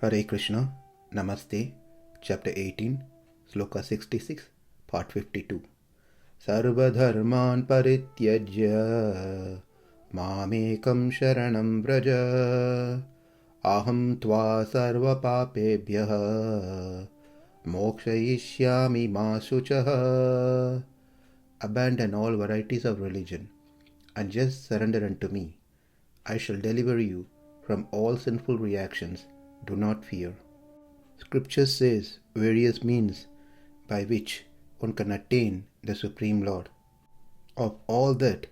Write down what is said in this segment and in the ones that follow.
Hare Krishna, Namaste, Chapter 18, Sloka 66, Part 52. Sarva-dharmān parityajya, ekaṁ śaraṇaṁ vraja, ahaṁ sarva-pāpebhyo, mokṣayiṣyāmi ma śucaḥ. Abandon all varieties of religion, and just surrender unto me. I shall deliver you from all sinful reactions. Do not fear. Scripture says various means by which one can attain the Supreme Lord. Of all that,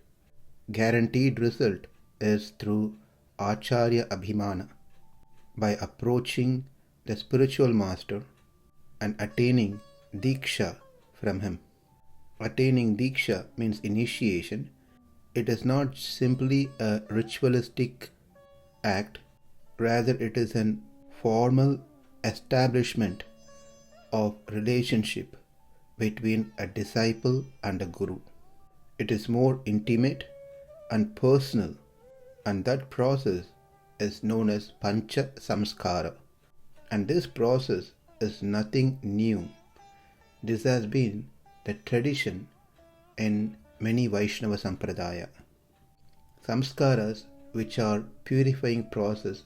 guaranteed result is through acharya abhimana, by approaching the spiritual master and attaining diksha from him. Attaining diksha means initiation. It is not simply a ritualistic act, rather it is an formal establishment of relationship between a disciple and a guru. It is more intimate and personal, and that process is known as pancha samskara. And this process is nothing new. This has been the tradition in many Vaishnava sampradaya. Samskaras, which are purifying process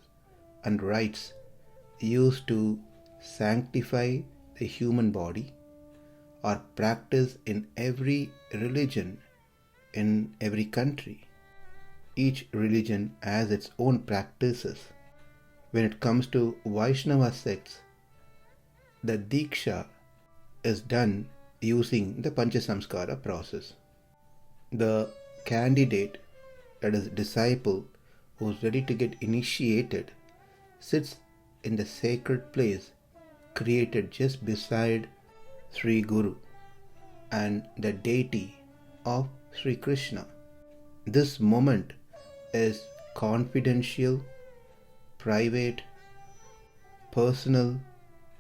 and rites used to sanctify the human body, are practiced in every religion, in every country. Each religion has its own practices. When it comes to Vaishnava sects, the diksha is done using the pancha samskara process. The candidate, that is disciple, who is ready to get initiated, sits in the sacred place created just beside Sri Guru and the deity of Sri Krishna. This moment is confidential, private, personal,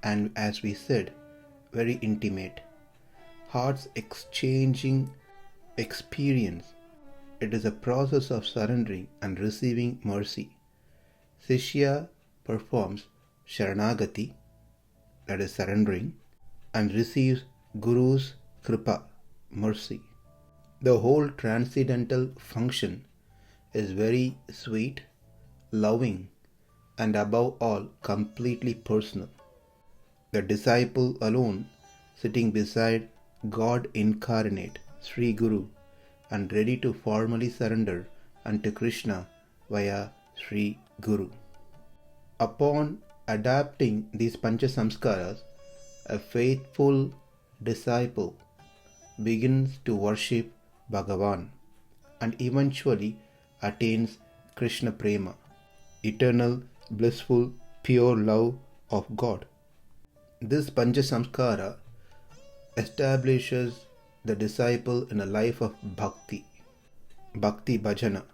and, as we said, very intimate. Hearts exchanging experience. It is a process of surrendering and receiving mercy. Shishya performs śaraṇagati, that is surrendering, and receives Guru's kripa, mercy. The whole transcendental function is very sweet, loving, and above all completely personal. The disciple alone, sitting beside God incarnate, Sri Guru, and ready to formally surrender unto Krishna via Sri Guru. Upon adapting these pancha samskaras, a faithful disciple begins to worship Bhagavan and eventually attains Krishna Prema, eternal, blissful, pure love of God. This pancha samskara establishes the disciple in a life of bhakti bhajana,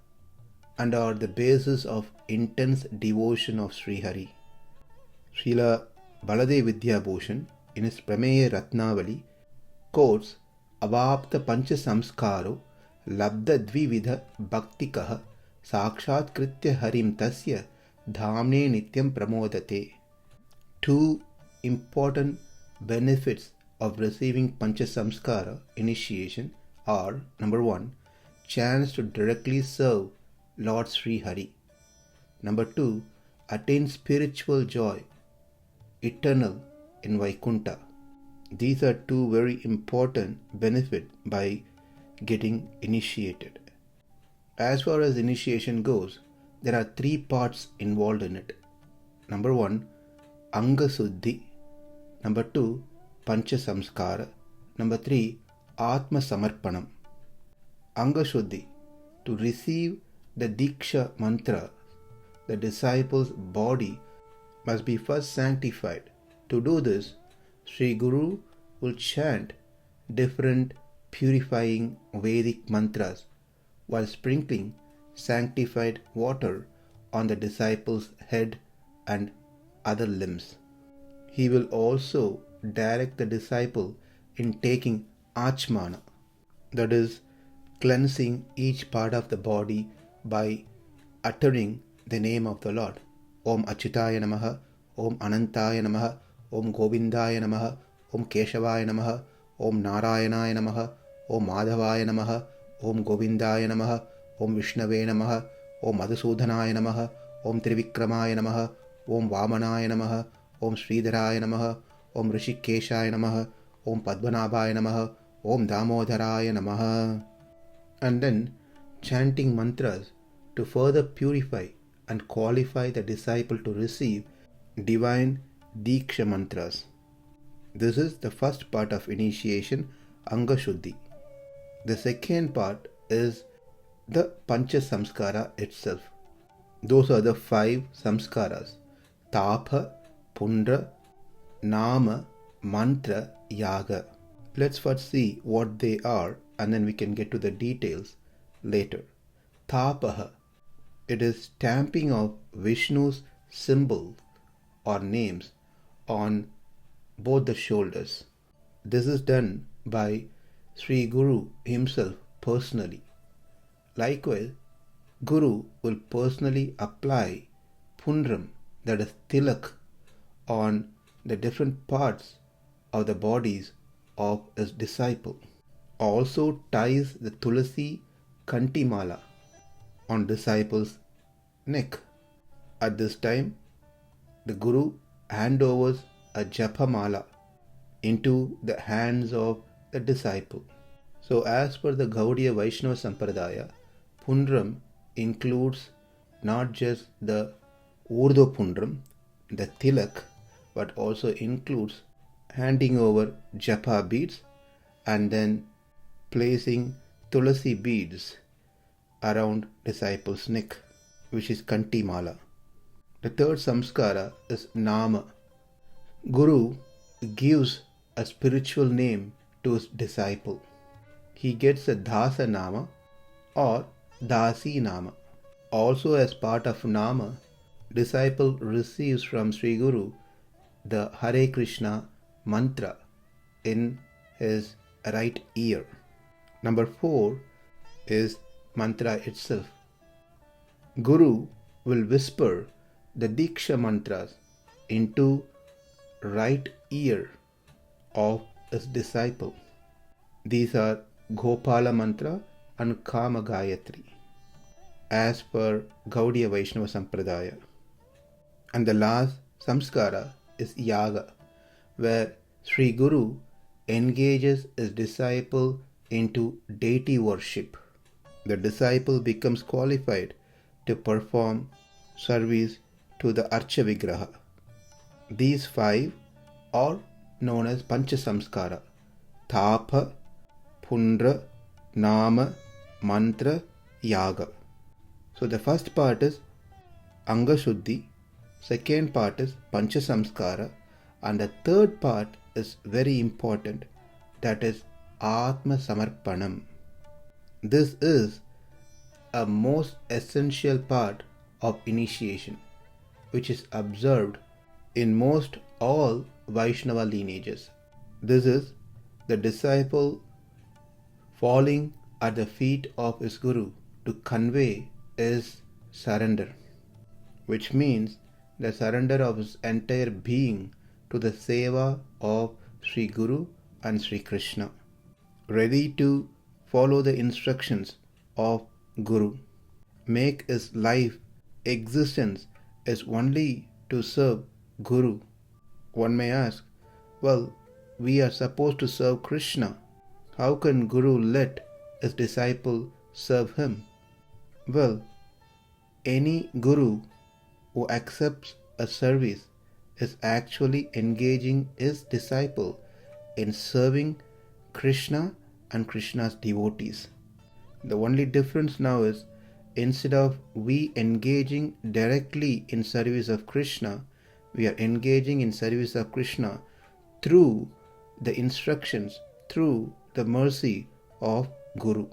and are the basis of intense devotion of Sri Hari. Srila Baladev Vidyabhushan, in his Prameya Ratnavali, quotes Avapta Pancha Samskaro Labda Dvividha Bhaktikaha Sakshat Kritya Harim Tasya Dhamne Nityam Pramodate. Two important benefits of receiving Pancha Samskara initiation are: number one, chance to directly serve Lord Sri Hari. Number two, attain spiritual joy, eternal in Vaikunta. These are two very important benefits by getting initiated. As far as initiation goes, there are three parts involved in it. Number one, Anga Suddhi. Number two, Pancha Samskara. Number three, Atma Samarpanam. Anga Shuddhi. To receive the Diksha mantra, the disciple's body must be first sanctified. To do this, Sri Guru will chant different purifying Vedic mantras while sprinkling sanctified water on the disciple's head and other limbs. He will also direct the disciple in taking achmana, that is, cleansing each part of the body by uttering the name of the Lord. Om Achyutaya Namaha, Om Anantaya Namaha, Om Govindaya Namaha, Om Keshavaya Namaha, Om Narayanaya Namaha, Om Madhavaya Namaha, Om Govindaya Namaha, Om Vishnave Namaha, Om Madhusudhanaya Namaha, Om Trivikramaya Namaha, Om Vamanaya Namaha, Om Sridharaya Namaha, Om Rishikeshaya Namaha, Om Padmanabhaya Namaha, Om Damodaraya Namaha. And then chanting mantras to further purify and qualify the disciple to receive divine Diksha mantras. This is the first part of initiation, Anga Shuddhi. The second part is the Pancha Samskara itself. Those are the 5 samskaras: Tāpa, Pundra, Nama, Mantra, Yaga. Let's first see what they are and then we can get to the details later. Tāpaha. It is stamping of Vishnu's symbol or names on both the shoulders. This is done by Sri Guru himself personally. Likewise, Guru will personally apply Pundram, that is tilak, on the different parts of the bodies of his disciple. Also ties the Tulasi Kantimala on disciple's neck. At this time, the Guru handovers a Japamala into the hands of the disciple. So as per the Gaudiya Vaishnava Sampradaya, Pundram includes not just the Urdhva Pundram, the tilak, but also includes handing over japa beads and then placing tulasi beads around disciple's neck, which is Kantimala. The third samskara is Nama. Guru gives a spiritual name to his disciple. He gets a Dasa Nama or Dasi Nama. Also, as part of Nama, disciple receives from Sri Guru the Hare Krishna mantra in his right ear. Number 4 is mantra itself. Guru will whisper the Diksha mantras into right ear of his disciple. These are Gopala mantra and Kama Gayatri as per Gaudiya Vaishnava Sampradaya. And the last samskara is Yaga, where Sri Guru engages his disciple into deity worship. The disciple becomes qualified to perform service to the Archa Vigraha. These 5 are known as Pancha Samskara: Tāpa, Pundra, Nama, Mantra, Yaga. So the first part is Anga Shuddhi, second part is Pancha Samskara, and the third part is very important, that is Atma Samarpanam. This is a most essential part of initiation, which is observed in most all Vaishnava lineages. This is the disciple falling at the feet of his Guru to convey his surrender, which means the surrender of his entire being to the seva of Sri Guru and Sri Krishna, ready to follow the instructions of Guru, make his life existence is only to serve Guru. One may ask, well, we are supposed to serve Krishna. How can Guru let his disciple serve him? Well, any Guru who accepts a service is actually engaging his disciple in serving Krishna and Krishna's devotees. The only difference now is, instead of we engaging directly in service of Krishna, we are engaging in service of Krishna through the instructions, through the mercy of Guru,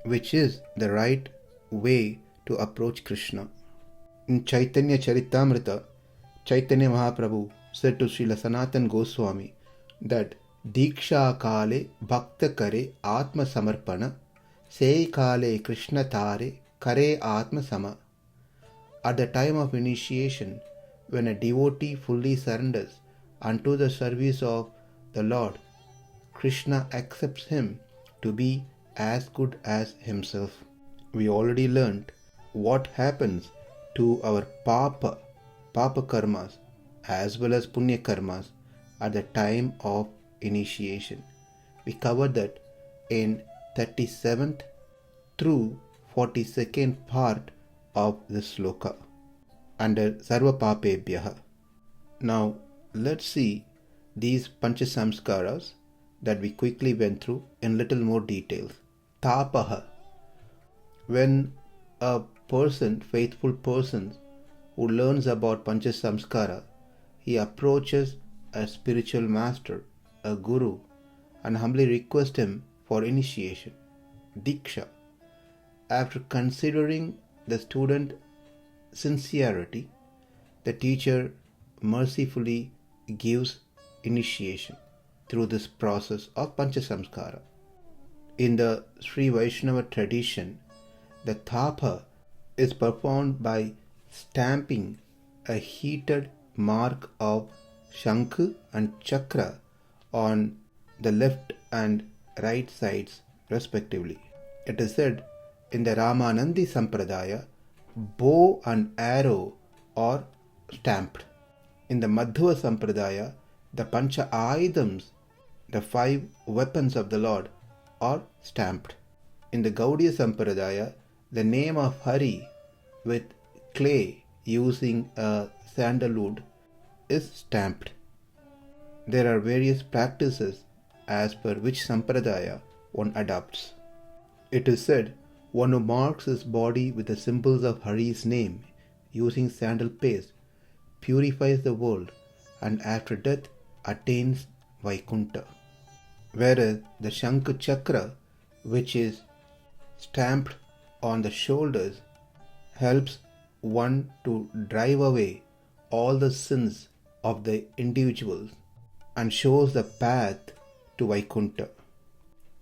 which is the right way to approach Krishna. In Chaitanya Charitamrita, Chaitanya Mahaprabhu said to Srila Sanatana Goswami that Diksha kale bhakta kare atma samarpana, se kale Krishna tare kare atma sama. At the time of initiation, when a devotee fully surrenders unto the service of the Lord, Krishna accepts him to be as good as himself. We already learnt what happens to our papa karmas as well as punya karmas at the time of initiation. We covered that in 37th through 42nd part of the Sloka under sarva-pāpebhyo. Now let's see these pancha samskaras that we quickly went through in little more details. Tapaha. When a person, faithful person, who learns about pancha samskara, he approaches a spiritual master, a guru, and humbly requests him for initiation, diksha. After considering the student's sincerity, the teacher mercifully gives initiation through this process of pancha samskara. In the Sri Vaishnava tradition, the tapa is performed by stamping a heated mark of shankh and chakra on the left and right sides respectively. It is said in the Ramanandi Sampradaya, bow and arrow are stamped. In the Madhva Sampradaya, the Pancha Ayudams, the 5 weapons of the Lord, are stamped. In the Gaudiya Sampradaya, the name of Hari with clay using a sandalwood is stamped. There are various practices as per which Sampradaya one adopts. It is said, one who marks his body with the symbols of Hari's name using sandal paste purifies the world and after death attains Vaikuntha. Whereas the Shankh Chakra, which is stamped on the shoulders, helps one to drive away all the sins of the individuals and shows the path to Vaikuntha.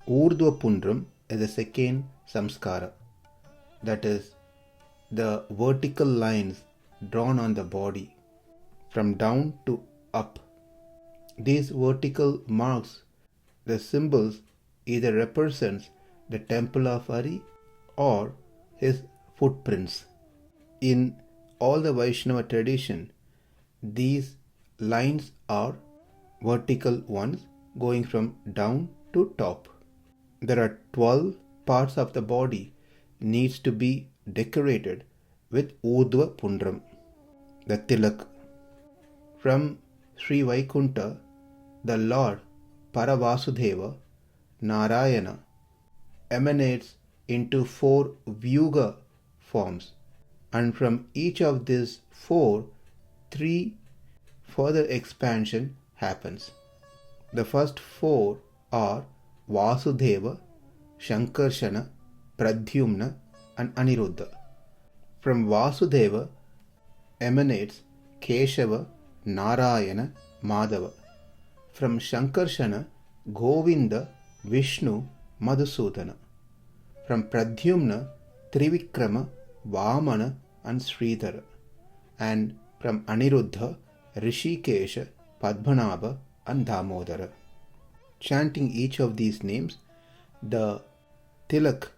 Urdhva Pundram is the second samskara, that is, the vertical lines drawn on the body from down to up. These vertical marks, the symbols, either represents the temple of Hari or his footprints. In all the Vaishnava tradition, these lines are vertical ones going from down to top. There are 12 parts of the body needs to be decorated with Urdhva Pundram, the tilak. From Sri Vaikuntha, the Lord Paravasudeva, Narayana, emanates into 4 Vyuga forms, and from each of these 4, 3 further expansion happens. The first 4 are Vasudeva, Shankarshana, Pradyumna and Aniruddha. From Vasudeva emanates Keshava, Narayana, Madhava. From Shankarshana, Govinda, Vishnu, Madhusudana. From Pradyumna, Trivikrama, Vamana and Sridhara. And from Aniruddha, Rishikesha, Padmanabha and Damodara. Chanting each of these names, the tilak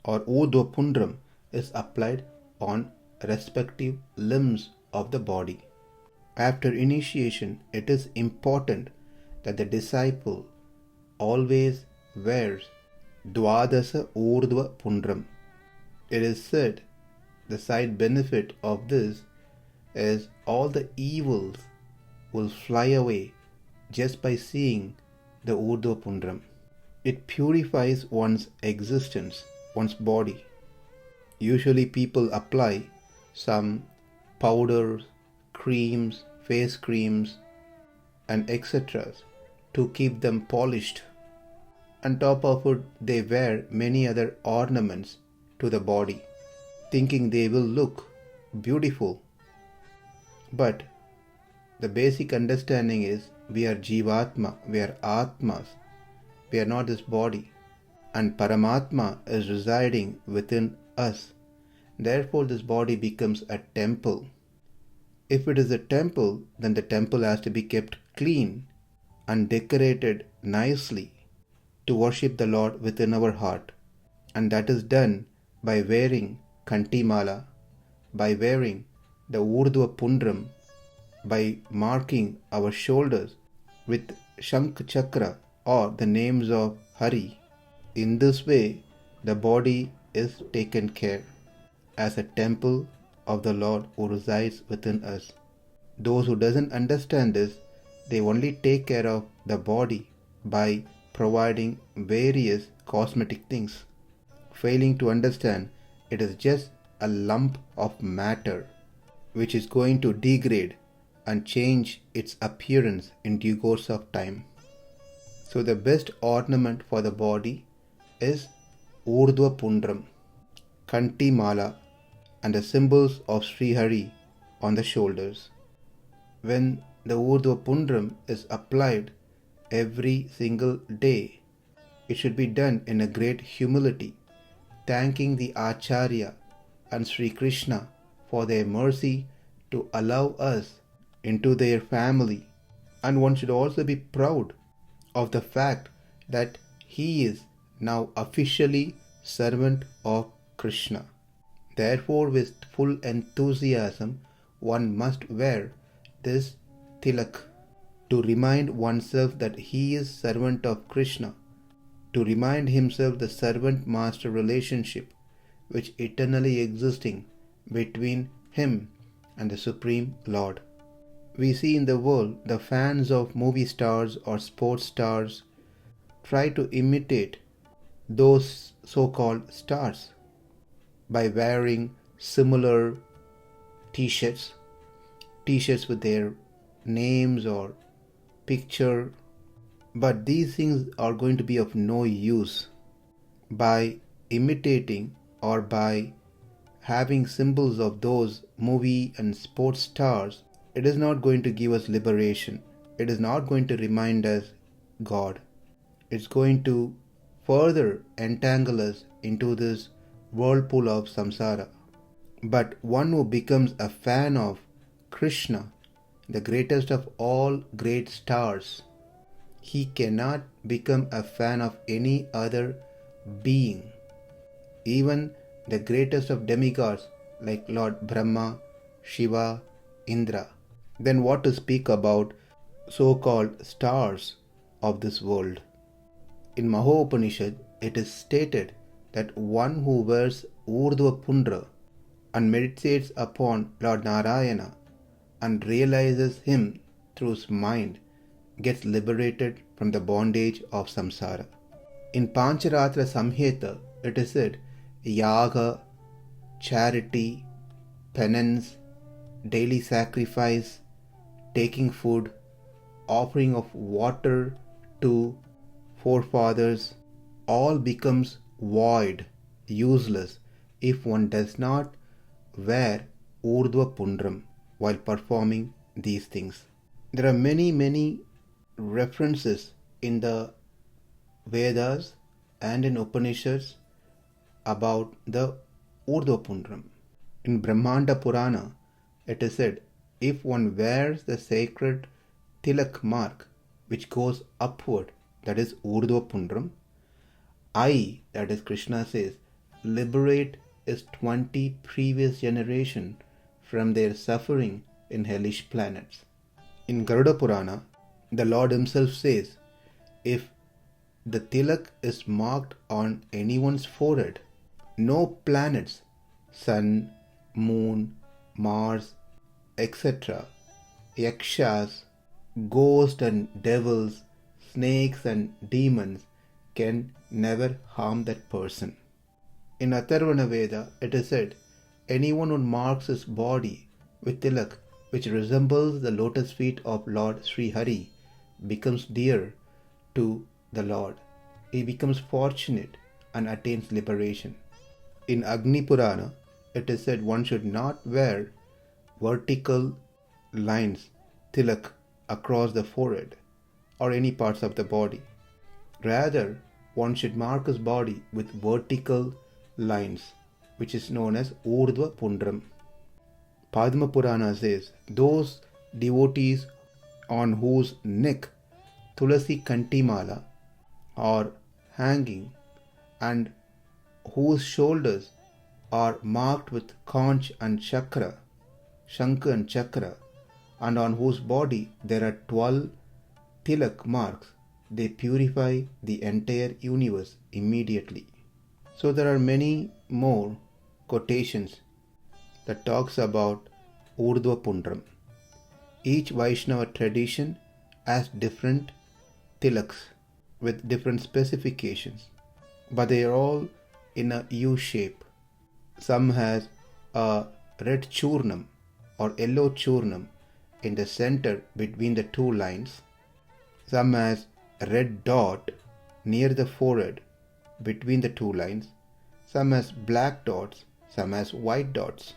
or Urdhva Pundram is applied on respective limbs of the body. After initiation, it is important that the disciple always wears Dvadasa Urdhva Pundram. It is said the side benefit of this is all the evils will fly away just by seeing the Urdhva Pundram. It purifies one's existence, one's body. Usually people apply some powders, creams, face creams and etc. to keep them polished. On top of it, they wear many other ornaments to the body, thinking they will look beautiful. But the basic understanding is we are Jivatma, we are Atmas, we are not this body, and Paramatma is residing within us. Therefore, this body becomes a temple. If it is a temple, then the temple has to be kept clean and decorated nicely to worship the Lord within our heart. And that is done by wearing kantimala, by wearing the urdhva pundram, by marking our shoulders with shankh chakra or the names of Hari. In this way, the body is taken care as a temple of the Lord who resides within us. Those who doesn't understand this, they only take care of the body by providing various cosmetic things, failing to understand it is just a lump of matter which is going to degrade and change its appearance in due course of time. So the best ornament for the body is urdhva pundram, kanti mala, and the symbols of Sri Hari on the shoulders. When the urdhva pundram is applied every single day, it should be done in a great humility, thanking the Acharya and Sri Krishna for their mercy to allow us into their family. And one should also be proud of the fact that he is now officially servant of Krishna. Therefore, with full enthusiasm, one must wear this tilak to remind oneself that he is servant of Krishna, to remind himself the servant-master relationship which eternally existing between him and the Supreme Lord. We see in the world the fans of movie stars or sports stars try to imitate those so-called stars by wearing similar t-shirts with their names or picture. But these things are going to be of no use. By imitating or by having symbols of those movie and sports stars, it is not going to give us liberation. It is not going to remind us God. It's going to further entangle us into this whirlpool of samsara. But one who becomes a fan of Krishna, the greatest of all great stars, he cannot become a fan of any other being. Even the greatest of demigods like Lord Brahma, Shiva, Indra. Then what to speak about so-called stars of this world? In Mahopanishad, it is stated that one who wears urdhva pundra and meditates upon Lord Narayana and realizes him through his mind gets liberated from the bondage of samsara. In Pancharatra Samhita, it is said, yaga, charity, penance, daily sacrifice, taking food, offering of water to forefathers, all becomes void, useless, if one does not wear urdhva pundram while performing these things. There are many references in the Vedas and in Upanishads about the urdhva pundram. In Brahmanda Purana, it is said, if one wears the sacred tilak mark which goes upward, that is urdhva pundram, I, that is Krishna says, liberate his 20 previous generation from their suffering in hellish planets. In Garuda Purana, the Lord himself says, if the tilak is marked on anyone's forehead, no planets, sun, moon, Mars, etc., yakshas, ghosts and devils, snakes and demons can never harm that person. In Atharvana Veda, it is said, anyone who marks his body with tilak which resembles the lotus feet of Lord Sri Hari becomes dear to the Lord. He becomes fortunate and attains liberation. In Agni Purana, it is said one should not wear vertical lines, tilak, across the forehead or any parts of the body. Rather, one should mark his body with vertical lines, which is known as urdhva pundram. Padma Purana says, those devotees on whose neck Tulasi Kantimala are hanging and whose shoulders are marked with conch and chakra, shankha and chakra, and on whose body there are 12 tilak marks, they purify the entire universe immediately. So there are many more quotations that talks about Urdhva Pundram. Each Vaishnava tradition has different tilaks with different specifications, but they are all in a U shape. Some has a red churnam or yellow churnam in the center between the two lines. Some has a red dot near the forehead between the two lines. Some has black dots, some has white dots.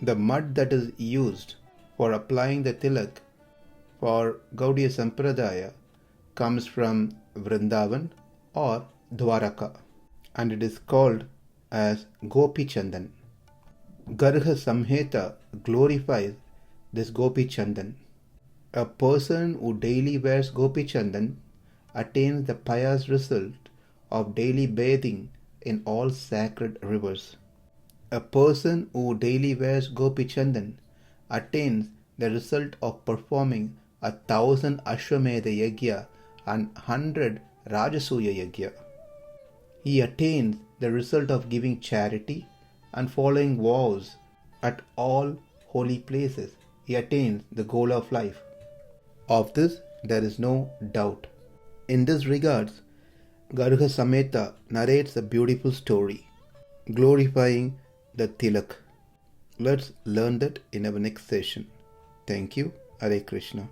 The mud that is used for applying the tilak for Gaudiya Sampradaya comes from Vrindavan or Dwaraka, and it is called as Gopi Chandan. Garha Samhita glorifies this Gopi Chandan. A person who daily wears Gopi Chandan attains the pious result of daily bathing in all sacred rivers. A person who daily wears Gopi Chandan attains the result of performing 1,000 Ashwamedha Yajna and 100 Rajasuya Yajna. He attains the result of giving charity and following vows at all holy places. He attains the goal of life. Of this there is no doubt. In this regards, Garha Samhita narrates a beautiful story glorifying the tilak. Let's learn that in our next session. Thank you. Hare Krishna.